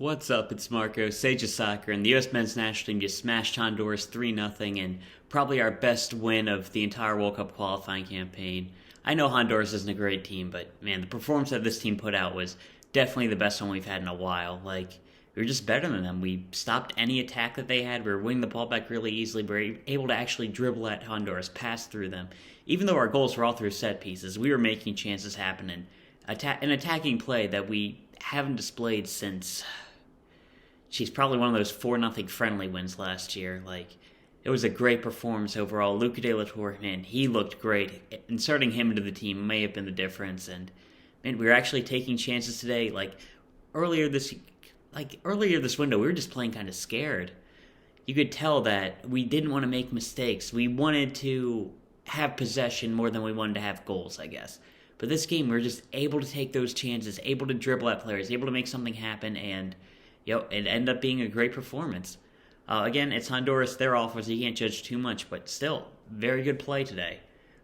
What's up? It's Marco, Sage of Soccer, and the U.S. men's national team just smashed Honduras 3-0 and probably our best win of the entire World Cup qualifying campaign. I know Honduras isn't a great team, but man, the performance that this team put out was definitely the best one we've had in a while. We were just better than them. We stopped any attack that they had. We were winning the ball back really easily. We were able to actually dribble at Honduras, pass through them. Even though our goals were all through set pieces, we were making chances happen and an attacking play that we haven't displayed since probably one of those 4-0 friendly wins last year. It was a great performance overall. Luca de la Torre, man, he looked great. Inserting him into the team may have been the difference. And man, we were actually taking chances today. Earlier this window, we were just playing kind of scared. You could tell that we didn't want to make mistakes. We wanted to have possession more than we wanted to have goals, I guess. But this game, we were just able to take those chances, able to dribble at players, able to make something happen, and it ended up being a great performance. Again, it's Honduras, they're awful, so you can't judge too much, but still, very good play today.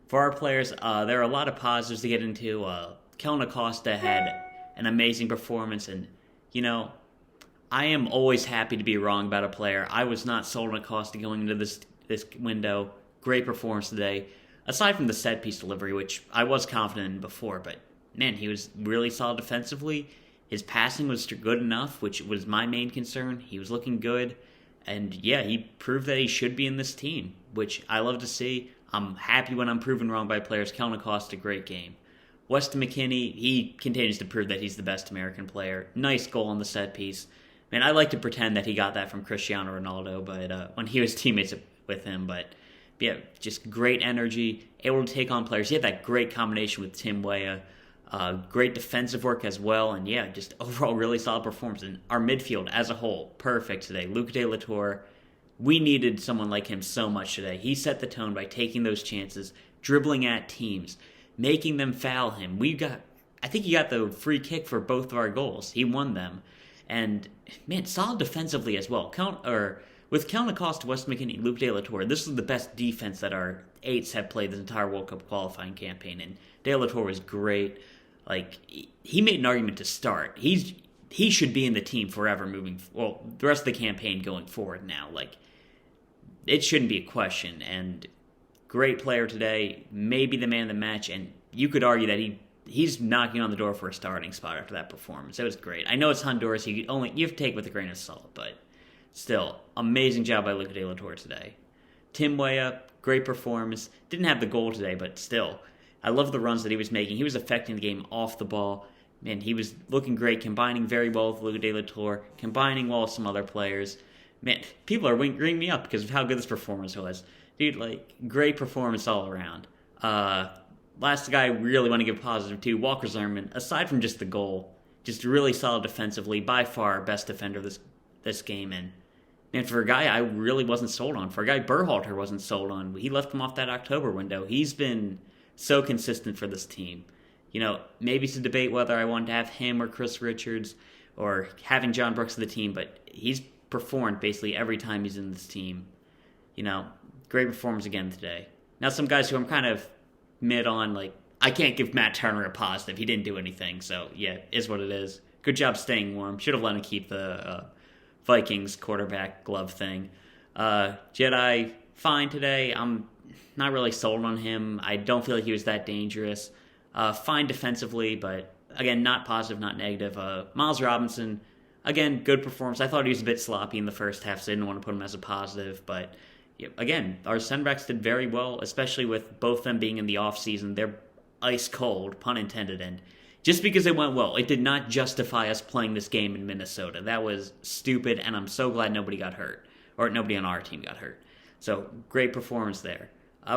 For our players, there are a lot of positives to get into. Kellyn Acosta had an amazing performance, and, I am always happy to be wrong about a player. I was not sold on Acosta going into this window. Great performance today. Aside from the set-piece delivery, which I was confident in before, but, man, he was really solid defensively. His passing was good enough, which was my main concern. He was looking good. And, yeah, he proved that he should be in this team, which I love to see. I'm happy when I'm proven wrong by players. Kellyn Acosta, great game. Weston McKennie, he continues to prove that he's the best American player. Nice goal on the set piece. Man, I like to pretend that he got that from Cristiano Ronaldo, but when he was teammates with him. But, yeah, just great energy, able to take on players. He had that great combination with Weah. Great defensive work as well, and yeah, just overall really solid performance. And our midfield as a whole, perfect today. Luca de la Torre, we needed someone like him so much today. He set the tone by taking those chances, dribbling at teams, making them foul him. I think he got the free kick for both of our goals. He won them. And, man, solid defensively as well. With Kellyn Acosta, Weston McKennie, Luca de la Torre, this is the best defense that our eights have played this entire World Cup qualifying campaign. And de la Torre was great. He made an argument to start. He should be in the team forever the rest of the campaign going forward now. It shouldn't be a question. And great player today, maybe the man of the match, and you could argue that he's knocking on the door for a starting spot after that performance. It was great. I know it's Honduras, you have to take it with a grain of salt, but still, amazing job by Luca de la Torre today. Weah, great performance. Didn't have the goal today, but still, I love the runs that he was making. He was affecting the game off the ball. Man, he was looking great, combining very well with Luca de la Torre, combining well with some other players. Man, people are ringing me up because of how good this performance was. Dude, great performance all around. Last guy I really want to give positive to, Walker Zimmerman. Aside from just the goal, just really solid defensively, by far our best defender this game. And for a guy I really wasn't sold on, for a guy Berhalter wasn't sold on, he left him off that October window. He's been so consistent for this team. Maybe it's a debate whether I want to have him or Chris Richards or having John Brooks in the team, but he's performed basically every time he's in this team. Great performance again today. Now some guys who I'm kind of mid on, I can't give Matt Turner a positive. He didn't do anything, so yeah, is what it is. Good job staying warm. Should have let him keep the Vikings quarterback glove thing. Jedi, fine today. I'm not really sold on him. I don't feel like he was that dangerous. Fine defensively, but again, not positive, not negative. Miles Robinson, again, good performance. I thought he was a bit sloppy in the first half, so I didn't want to put him as a positive. But again, our center backs did very well, especially with both them being in the off season. They're ice cold, pun intended, and just because it went well, it did not justify us playing this game in Minnesota. That was stupid, and I'm so glad nobody got hurt, or nobody on our team got hurt. So great performance there.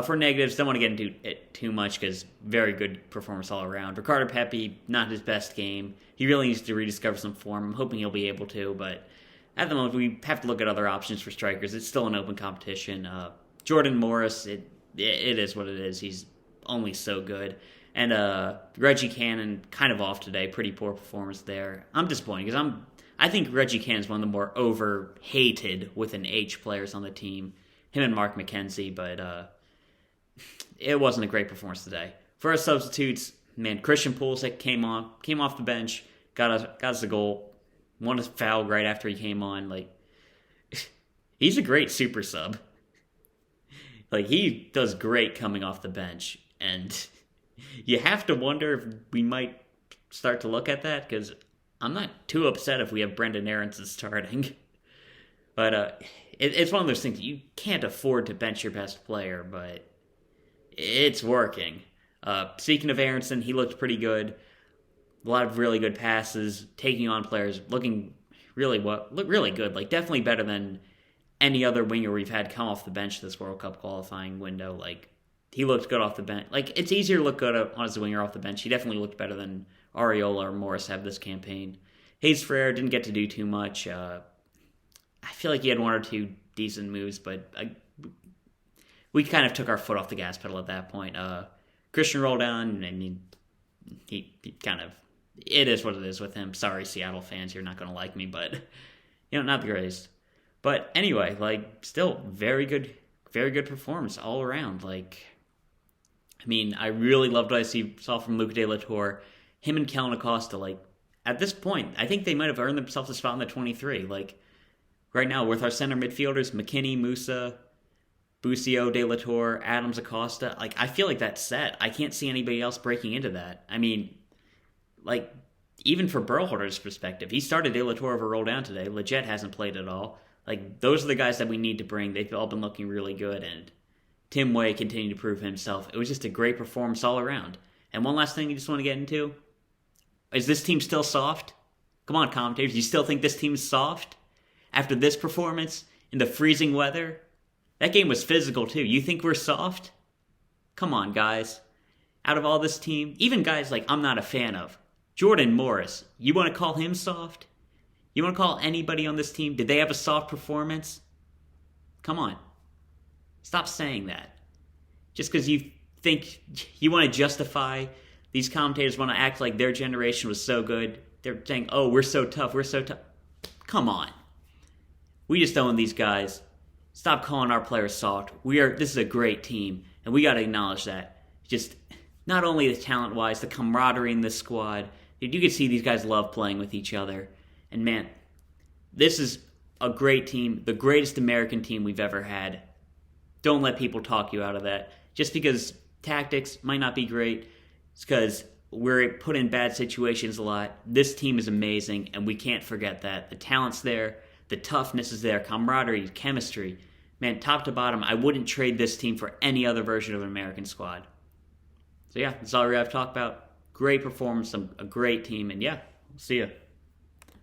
For negatives, don't want to get into it too much because very good performance all around. Ricardo Pepi, not his best game. He really needs to rediscover some form. I'm hoping he'll be able to, but at the moment we have to look at other options for strikers. It's still an open competition. Jordan Morris, it is what it is. He's only so good. And Reggie Cannon, kind of off today. Pretty poor performance there. I'm disappointed because I think Reggie Cannon is one of the more over-hated with an H players on the team. Him and Mark McKenzie, but it wasn't a great performance today. For our substitutes, man, Christian Pulisic came off the bench, got us the goal. won a foul right after he came on. Like, he's a great super sub. Like, he does great coming off the bench. And you have to wonder if we might start to look at that, because I'm not too upset if we have Brenden Aaronson starting. But it's one of those things, you can't afford to bench your best player, but it's working. Speaking of Aaronson, he looked pretty good. A lot of really good passes, taking on players, looking really good. Like, definitely better than any other winger we've had come off the bench this World Cup qualifying window. Like, he looked good off the bench. Like, it's easier to look good on as a winger off the bench. He definitely looked better than Areola or Morris have this campaign. Ferreira didn't get to do too much. I feel like he had one or two decent moves, but we kind of took our foot off the gas pedal at that point. Cristin Roldan, I mean, he kind of, it is what it is with him. Sorry, Seattle fans, you're not going to like me, but, not the greatest. But anyway, like, still very good performance all around. Like, I mean, I really loved what I saw from Luca de la Torre. Him and Kellyn Acosta, like, at this point, I think they might have earned themselves a spot in the 23. Like, right now, with our center midfielders, McKennie, Musa, Busio, De La Torre, Adams, Acosta, like, I feel like that's set. I can't see anybody else breaking into that. I mean, like, even for Berhalter's perspective, he started De La Torre over Roldan today. Leggett hasn't played at all. Like, those are the guys that we need to bring. They've all been looking really good, and Tim Weah continued to prove himself. It was just a great performance all around. And one last thing you just want to get into, is this team still soft? Come on, commentators, you still think this team's soft? After this performance, in the freezing weather? That game was physical, too. You think we're soft? Come on, guys. Out of all this team, even guys like I'm not a fan of, Jordan Morris, you want to call him soft? You want to call anybody on this team? Did they have a soft performance? Come on. Stop saying that. Just because you think you want to justify, these commentators want to act like their generation was so good. They're saying, oh, we're so tough. Come on. We just own these guys. Stop calling our players soft. This is a great team, and we got to acknowledge that. Just not only the talent-wise, the camaraderie in this squad. You can see these guys love playing with each other. And man, this is a great team, the greatest American team we've ever had. Don't let people talk you out of that. Just because tactics might not be great, it's because we're put in bad situations a lot. This team is amazing, and we can't forget that. The talent's there, the toughness is there, camaraderie, chemistry. Man, top to bottom, I wouldn't trade this team for any other version of an American squad. So yeah, that's all we have to talk about. Great performance, a great team, and yeah, see ya.